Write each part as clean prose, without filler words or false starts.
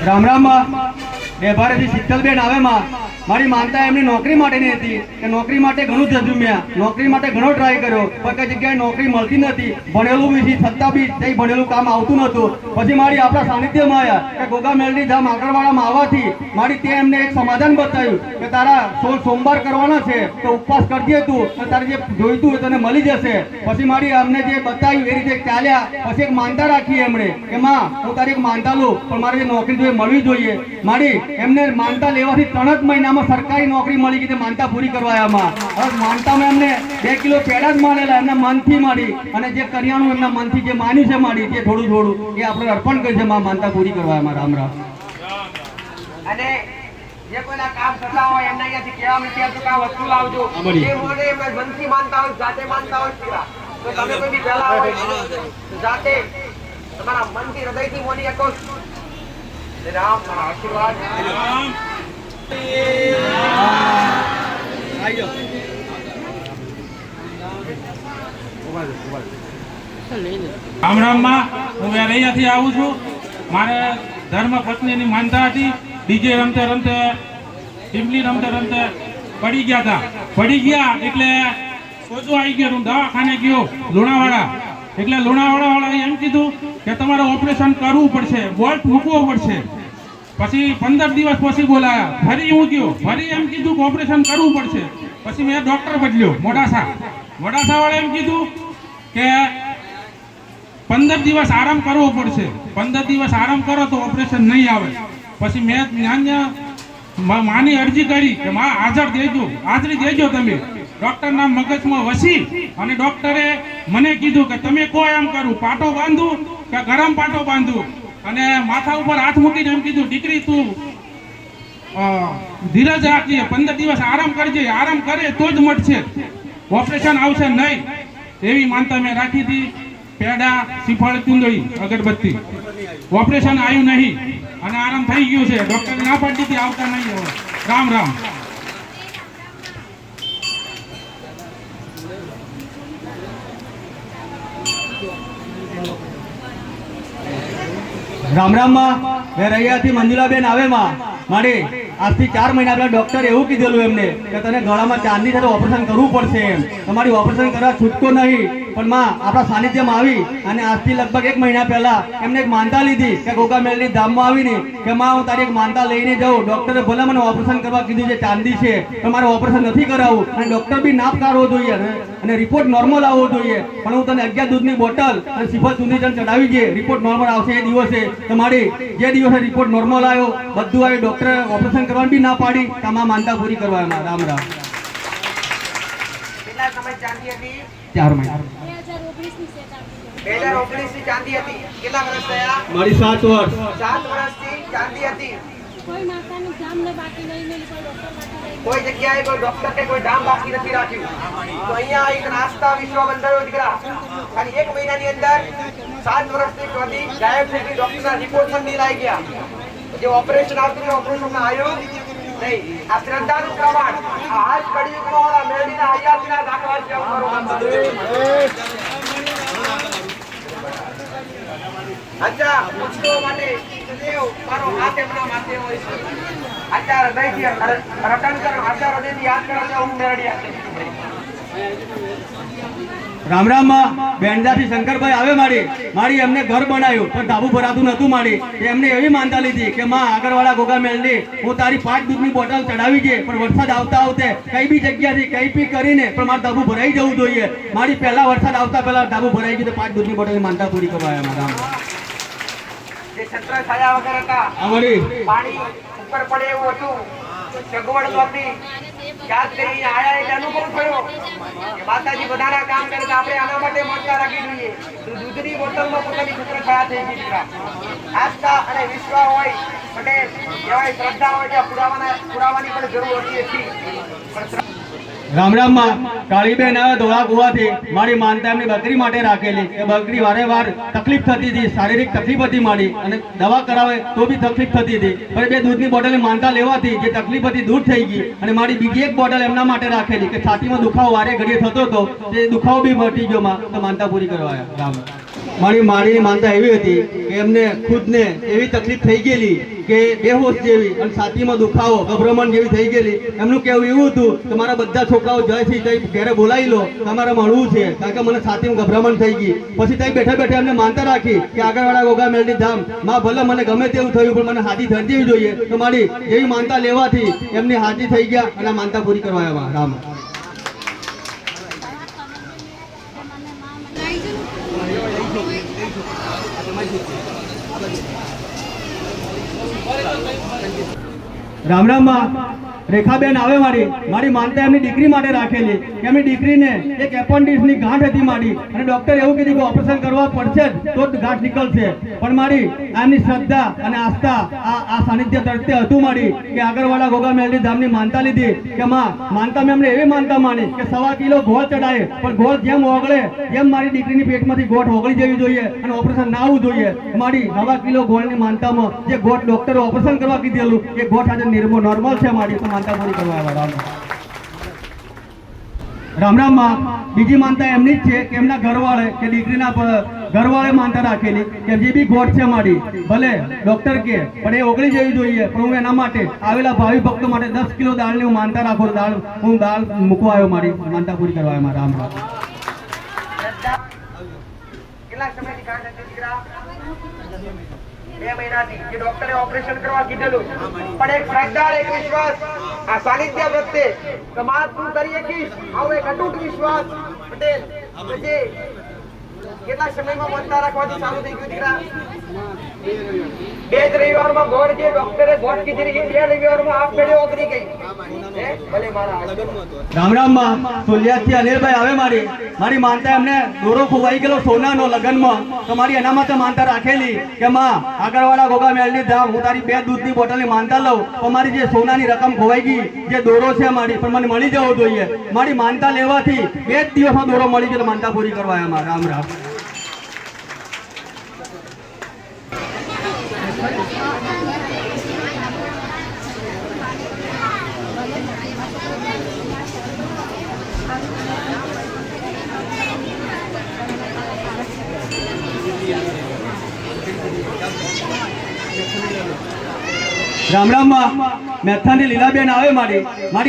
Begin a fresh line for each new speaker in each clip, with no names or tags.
રામ રામ બેભારેથી શીતલબેન આવે મારી માનતા એમની નોકરી માટેની હતી કે નોકરી માટે ઘણું ઝઝુમ્યા, નોકરી માટે ઘણો ટ્રાય કર્યો, પણ કઈ જગ્યાએ નોકરી મળતી નથી. ભણેલું બી છતાં બી કઈ ભણેલું કામ આવતું નહોતું. પછી મારી આપણા સાનિધ્યમાં આવ્યા કે ગોગા મેલડી ધામ આગળવાળામાં આવવાથી મારી તે એમને એક સમાધાન બતાવ્યું કે તારા 16 સોમવાર કરવાના છે તો ઉપવાસ કરજે તું, તો તારે જે જોઈતું હોય તને મળી જશે. પછી મારી અમને જે બતાવ્યું એ રીતે ચાલ્યા. પછી એક માનતા રાખી એમણે કે માં હું તારી એક માનતા લઉં, પણ મારે જે નોકરી જોઈએ મળવી જોઈએ. મારી એમને માનતા લેવાથી 3 જ મહિનામાં સરકારી નોકરી મળી ગઈ, માનતા પૂરી કરવાયામાં. હવે માનતામાં એમને 2 કિલો પેડા જ માનેલા એમના મનથી મારી, અને જે કરિયાણું એમના મનથી જે માન્યું છે મારી જે થોડું થોડું એ આપણે અર્પણ કરી છે માનતા પૂરી કરવાયામાં. રામ રામ.
અને જે કોઈના કામ થતા હોય એમના અહીંયાથી કહેવા મળે કે આ વસ્તુ લાવજો, એ મોડે એમના મનથી માનતા હોય, જાતે માનતા હોય. તો તમે કોઈ બી પહેલા હોય જાતે તમારા મનથી હૃદયથી મોની શકો. રામ આશીર્વાદ.
રામ રામ માં, હું વેરૈયાથી આવું છું. મારે ધર્મ પત્નીની માનતા હતી. ડીજે રમતે રમતે ટીમલી રમતે રમતે પડી ગયા એટલે સોજો આવી ગયો. હું દવાખાને ગયો લુણાવાડા, એટલે લુણાવાડા વાળાએ એમ કીધું કે તમારે ઓપરેશન કરવું પડશે, બોલ્ટ મૂકવો પડશે. પછી 15 દિવસ પછી બોલાયા, ફરી હું ગયો, ફરી એમ કીધું કે ઓપરેશન કરવું પડશે. પછી મેં ડોક્ટર બદલ્યો મોડાસા વાળા એમ કીધું કે 15 દિવસ આરામ કરવો પડશે, 15 દિવસ આરામ કરો તો ઓપરેશન નહીં આવે. પછી મેં માની અરજી કરી કે માં હાજરી દેજો તમે. ડોક્ટરના મગજમાં વસી અને ડોક્ટરે મને કીધું કે તમે કહો એમ કરું, પાટો બાંધું કે ગરમ પાટો બાંધું. અને માથા ઉપર હાથ મૂકીને એમ કીધું દીકરી તું ધીરજ રાખજે, 15 દિવસ આરામ કરજે, આરામ કરે તો જ મટશે, ઓપરેશન આવશે નહીં. એવી માનતા મેં રાખી હતી. પેડા, શ્રીફળ, ચુંદડી, અગરબત્તી. ઓપરેશન આવ્યું નહીં અને આરામ થઈ ગયું છે. ડોક્ટર ના પાડી દીધી આવતા નહીં. હવે રામ રામ.
રામ રામ વેરૈયાથી મંજુલાબેન આવે મારી આજથી 4 મહિના પહેલા ડોક્ટરે એવું કીધેલું એમને કે તને ગળામાં ચાંદી સાથે ઓપરેશન કરવું પડશે એમ. તમારી ઓપરેશન કરવા છૂટકો નહીં, પણ આપણા સાનિધ્યમાં આવી અને આજથી લગભગ 1 મહિના પહેલા એમને એક માનતા લીધી કે ગોગા મેલડી ધામમાં આવીને કે હું તારી એક માનતા લઈને જાઉં. ડોક્ટરે ભલે મને ઓપરેશન કરવા કીધું છે, ચાંદી છે, પણ મારે ઓપરેશન નથી કરાવવું અને ડોક્ટર બી ના કાઢવો જોઈએ અને રિપોર્ટ નોર્મલ આવવો જોઈએ. પણ હું તને 11 દૂધની બોટલ અને શ્રીફળ ચૂંદડી ચડાવી છે, રિપોર્ટ નોર્મલ આવશે એ દિવસે. તમારી જે દિવસે રિપોર્ટ નોર્મલ આવ્યો, બધું આવ્યું, ડોક્ટરે ઓપરેશન કરવાની બી ના પાડી, તમામ માનતા પૂરી કરવા. રામ રામ.
કેટલા સમય ચાંદી હતી?
4 મહિના.
2019 ની ચાંદી હતી. કેટલા વર્ષ થયા?
મારી 7 વર્ષ.
7 વર્ષથી ચાંદી હતી.
કોઈ માતાનું ધામ ને બાકી નહીં, કોઈ ડોક્ટર બાકી નહીં,
કોઈ જગ્યાએ કોઈ ડોક્ટર કે કોઈ ધામ બાકી નથી રાખ્યું. તો અહીંયા એક નાસ્તા વિશ્વ બંધાયો દીકરા. ખાલી 1 મહિનાની અંદર 7 વર્ષથી કદી ગાયબ થઈ ગઈ. ડોક્ટરના રિપોર્ટ પણ નહીં આવી ગયા. જે ઓપરેશન આવતું હતું ઓપરેશનમાં આવ્યું નહીં. આ શ્રદ્ધાનું પ્રમાણ આ આજ કળિયુગનો આ મેલડીના હયાતીના દાખલા છે. અચ્છા પુષ્પો માટે દેવ મારો હાથ એમના માથે હોય છે. આચાર હૃદયથી રટન કરો, આચાર હૃદયથી યાદ કરો છો હું મેલડીયા.
રામ રામ બેંડાથી શંકરભાઈ આવે મારી એમને ઘર બનાવ્યું, પણ ધાબુ ભરાતું નતું. એમને એવી માનતા લીધી કે આગળવાળા ગોગા મેલડી હું તારી 5 દૂધની બોટલ ચડાવી છે, પણ વરસાદ આવતે કઈ બી જગ્યાથી કઈ બી કરીને પણ મારે ધાબુ ભરાઈ જવું જોઈએ. મારી પહેલા વરસાદ આવતા પહેલા ધાબુ ભરાઈ ગયું, 5 દૂધની બોટલની માનતા પૂરી કરવા આવ્યા.
જે છત્ર છાયા વગર હતા, પાણી ઉપર પડે એવું હતું, સગવડ નહોતી. યાદ કરીને આયા એટલે અનુભવ થયો કે માતાજી બધાના કામ કરે તો આપણે આના માટે માનતા રાખવી જોઈએ. દૂધની બોટલમાં પોતાની છત્ર છાયા થઈ ગઈ દીકરા. આસ્થા અને વિશ્વાસ હોય એટલે કહેવાય શ્રદ્ધા હોય ત્યાં પુરાવાની પણ જરૂર હોતી નથી.
રામ રામ કાળીબેન આવે ધોળા કુવાથી મારી માનતા એમની બકરી માટે રાખેલી કે બકરી વારેવાર તકલીફ થતી હતી, શારીરિક તકલીફ હતી મારી, અને દવા કરાવે તો બી તકલીફ થતી હતી. પણ 2 દૂધની બોટલની માનતા લેવાથી જે તકલીફ હતી દૂર થઈ ગઈ. અને મારી બીજી એક બોટલ એમના માટે રાખેલી કે છાતીમાં દુખાવો વારે ઘડીએ થતો હતો, તે દુખાવો બી મટી ગયો. તો માનતા પૂરી કરવા. રામ મારી માનતા એવી હતી કે એમને ખુદને એવી તકલીફ થઈ ગયેલી કે બેહોશ જેવી અને છાતીમાં દુખાવો ગભરામણ જેવી થઈ ગયેલી. એમનું કહેવું એવું હતું કે મારા બધા છોકરાઓ જયથી તઈ ઘરે બોલાવી લો, તમારે મળવું છે, કારણ કે મને છાતીમાં ગભરામણ થઈ ગઈ. પછી તઈ બેઠા બેઠા એમને માનતા રાખી કે આગળવાળા ગોગા મેલડી ધામ માં ભલે મને ગમે તેવું થયું પણ મને હાજી થઈ જવી જોઈએ. તો મારી એવી માનતા લેવાથી એમની હાજી થઈ ગયા અને માનતા પૂરી કરવા આવ્યા. રામ રામ રામ માં રેખાબેન આવે મારી માનતા એમની દીકરી માટે રાખેલી કે એમની દીકરીને એક એપેન્ડિક્સની ગાંઠ હતી મારી અને ડોક્ટર એવું કીધું કે ઓપરેશન કરવા પડશે જ તો જ ગાંઠ નીકળશે. પણ મારી એમની શ્રદ્ધા અને આસ્થા આ સાનિધ્ય તરફથી હતું મારી કે આગળવાળા ગોગા મેલડી ધામની માનતા લીધી કે માનતા મેં એમને એવી માનતા માની કે 1.25 કિલો ગોળ ચડાય પણ ગોળ જેમ ઓગળે જેમ મારી દીકરીની પેટમાંથી ગોઠ ઓગળી જવી જોઈએ અને ઓપરેશન ના આવવું જોઈએ. મારી 1.25 કિલો ગોળની માનતામાં જે ગોઠ ડોક્ટરે ઓપરેશન કરવા કીધેલું એ ગોઠ આજે નોર્મલ છે મારી. તો માનતા પૂરી કરવા આવ્યા. રામ રામ માં બીજી માનતા એમની જ છે કે એમના ઘરવાળે કે દીકરીના ઘરવાળે માનતા રાખેલી કે જે બી ગોઠ છે મારી ભલે ડોક્ટર કે પણ એ ઓગળી જવી જોઈએ પણ હું એના માટે આવેલા ભાવિ ભક્તો માટે 10 કિલો દાળની હું માનતા રાખું. હું દાળ મૂકવા આવ્યો મારી માનતા પૂરી કરવા આવ્યા. રામ રામ.
કેટલા સમયથી ગાંઠ હતી દીકરા? 2 મહિનાથી જે ડોક્ટરે ઓપરેશન કરવા કીધેલું પણ એક શ્રદ્ધા એક વિશ્વાસ આ સાનિધ્ય પ્રત્યે કે માં તું કરી શકીશ આવો એક અતૂટ વિશ્વાસ પટેલ પછી કેટલા સમયમાં માનતા રાખવાથી ચાલુ થઈ ગયું દીકરા? 2 રવિવારમાં ગોળ જે ડોક્ટરે ગોળ કીધી કે 2 રવિવારમાં આપ પેડે ઓગળી ગઈ. ભલે મારા
રામ રામ માં સોલિયાથી અનિલભાઈ આવે મારી માનતા એમને દોરો ખોવાઈ ગયેલો સોનાનો લગ્નમાં તો મારી એના માટે માનતા રાખેલી કે માં આગળવાળા ગોગા મેલડી ધામ હું તારી 2 દૂધની બોટલની માનતા લઉં તો મારી જે સોનાની રકમ ખોવાઈ ગઈ જે દોરો છે મારી પણ મને મળી જવો જોઈએ. મારી માનતા લેવાથી 2 જ દિવસમાં દોરો મળી ગયો. માનતા પૂરી કરવા આવ્યા. રામ રામ. રામ રામ માં મેથાની લીલાબેન આવે મારી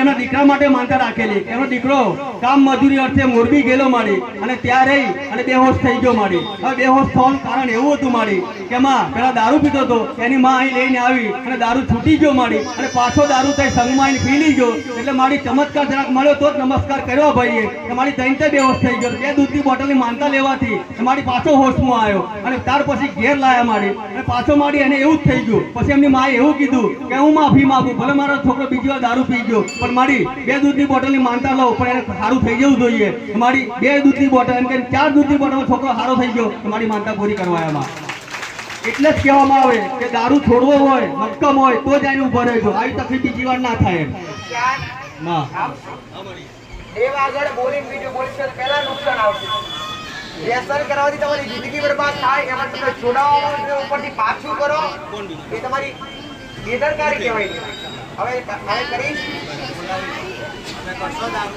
એમના દીકરા માટે માનતા રાખેલી. એનો દીકરો કામ મજૂરી અર્થે મોરબી ગયેલો મારી અને ત્યાં રહી અને બેહોશ થઈ ગયો મારી. હવે બેહોશ થવાનું કારણ એવું હતું મારી કે માં પેલા દારૂ પીતો હતો એની માં અહીં લઈને આવી અને દારૂ છૂટી ગયો મારી અને પાછો દારૂ થઈ સંગમાં આવીને પી લઈ ગયો એટલે મારી ચમત્કાર જરાક મળ્યો તો જ નમસ્કાર કર્યો ભાઈએ કે મારી તઈને બેહોશ થઈ ગયો. 2 દૂધની બોટલની માનતા લેવાથી મારી પાછો હોશમાં આવ્યો અને ત્યાર પછી ઘેર લાયા મારી અને પાછો મારી એને એવું જ થઈ ગયું. પછી એમની માએ એવું કીધું કે હું માફી માંગુ ભલે મારો છોકરો બીજી વાર દારૂ પી ગયો પણ મારી 2 દૂધની બોટલની માનતા લઉં પણ એને સારું થઈ જવું જોઈએ. મારી 2 દૂધની બોટલ એમ કે 4 દૂધની બોટલમાં છોકરો સારો થઈ ગયો તો મારી માનતા પૂરી કરવા આવ્યા. એટલે જ કહેવામાં આવે કે દારૂ છોડવો હોય મક્કમ હોય તો જ આને ઉભો રહેજો. આવી તકલીફ બીજી વાર ના થાય એમ.
દેવ આગળ બોલિંગ બીજું બોલશે તો પહેલા નુકસાન આવશે. વ્યસન કરવાથી તમારી જિંદગી બરબાદ થાય એમાં તમે છોડાવવા ઉપરથી પાછું કરો એ તમારી બેદરકારી કહેવાય છે. હવે કરીશ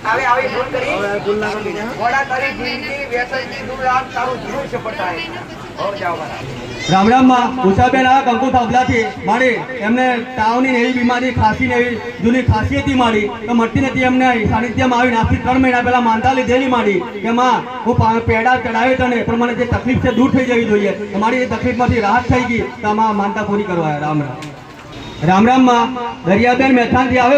હવે આવી ભૂલ કરી ઘોડા તારી જિંદગી વ્યસનથી દૂર રાખ તારું જીવન સફળ થાય. જાઓ બરાબર.
રામ રામ માં ઉષાબેન આ કંકુ થાંભલાથી મારી એમને તાવની એવી બીમારી ખાંસી ને એવી જૂની ખાંસી હતી મારી તો મળતી નથી. એમને સાનિધ્યમાં આવી આજથી 3 મહિના પહેલા માનતા લીધેલી મારી કે માં હું પેડા ચડાવ્યો તને પણ મને જે તકલીફ છે દૂર થઈ જવી જોઈએ. મારી એ તકલીફમાંથી રાહત થઈ ગઈ તો આમાં માનતા પૂરી કરવા. રામ રામ. રામ રામ માં દરિયાબેન મેથાનથી આવે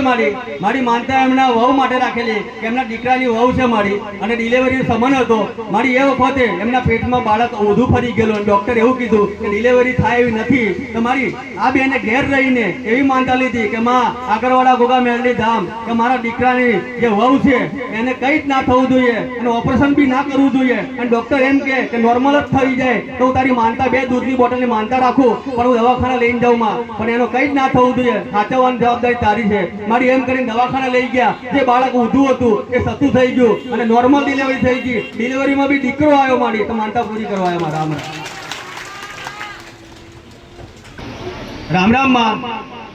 મારી માનતા એમના વહુ માટે રાખેલી કે એમના દીકરાની વહુ છે મારી અને ડિલિવરીનો સમય હતો મારી. એ વખતે એમના પેટમાં બાળક ઊંધું ફરી ગયેલું અને ડોક્ટરે એવું કીધું કે ડિલિવરી થાય એવી નથી. તો મારી આ બેને ઘેર રહીને એવી માનતા લીધી કે માં આગળવાળા ગોગા મેલડી ધામ કે મારા દીકરાની જે વહુ છે એને કંઈ જ ના થવું જોઈએ અને ઓપરેશન બી ના કરવું જોઈએ અને ડોક્ટર એમ કે નોર્મલ જ થઈ જાય તો હું તારી માનતા 2 દૂધની બોટલની માનતા રાખું પણ હું દવાખાના લઈને જાઉં માં પણ એનો કંઈ જ ના થવું જોઈએ. સાચવવાની જવાબદારી તારી છે મારી. એમ કરીને દવાખાના લઈ ગયા. જે બાળક ઊંધું હતું એ સતું થઈ ગયું અને નોર્મલ ડિલિવરી થઈ ગઈ. ડિલિવરીમાં બી દીકરો આવ્યો મારી તો માનતા પૂરી કરવા આવ્યા. રામ રામ. રામ રામ માં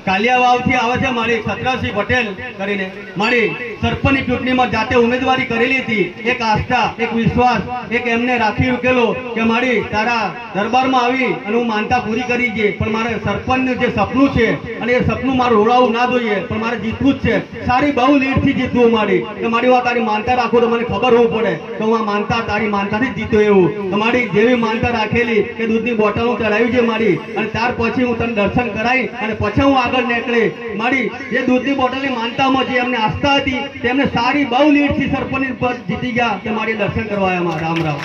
કાલિયા વાવથી આવે છે મારી સતરાસિંહ પટેલ કરીને મારી સરપંચની ચૂંટણીમાં જાતે ઉમેદવારી કરેલી હતી. એક આસ્થા, એક વિશ્વાસ, એક એમને રાખી મૂકેલો કે મારી તારા દરબારમાં આવી અને હું માનતા પૂરી કરી છે. પણ મારે સરપંચનું જે સપનું છે અને એ સપનું મારું રોડાવું ના જોઈએ, પણ મારે જીતવું જ છે. સારી બહુ લીડથી જીતવું મારી કે મારી વાત તારી માનતા રાખો તો મને ખબર હોવું પડે કે હું આ માનતા તારી માનતાથી જ જીતો એવું. તમારી જેવી માનતા રાખેલી કે દૂધની બોટલ હું ચડાવી છે મારી, અને ત્યાર પછી હું તને દર્શન કરાવી અને પછી હું આગળ નીકળી. મારી જે દૂધની બોટલની માનતામાં જે એમને આસ્થા હતી તેમને સારી બહુ લીડથી સરપંચ પદ જીતી ગયા કે મારી દર્શન કરવા આવ્યા. રામ રામ.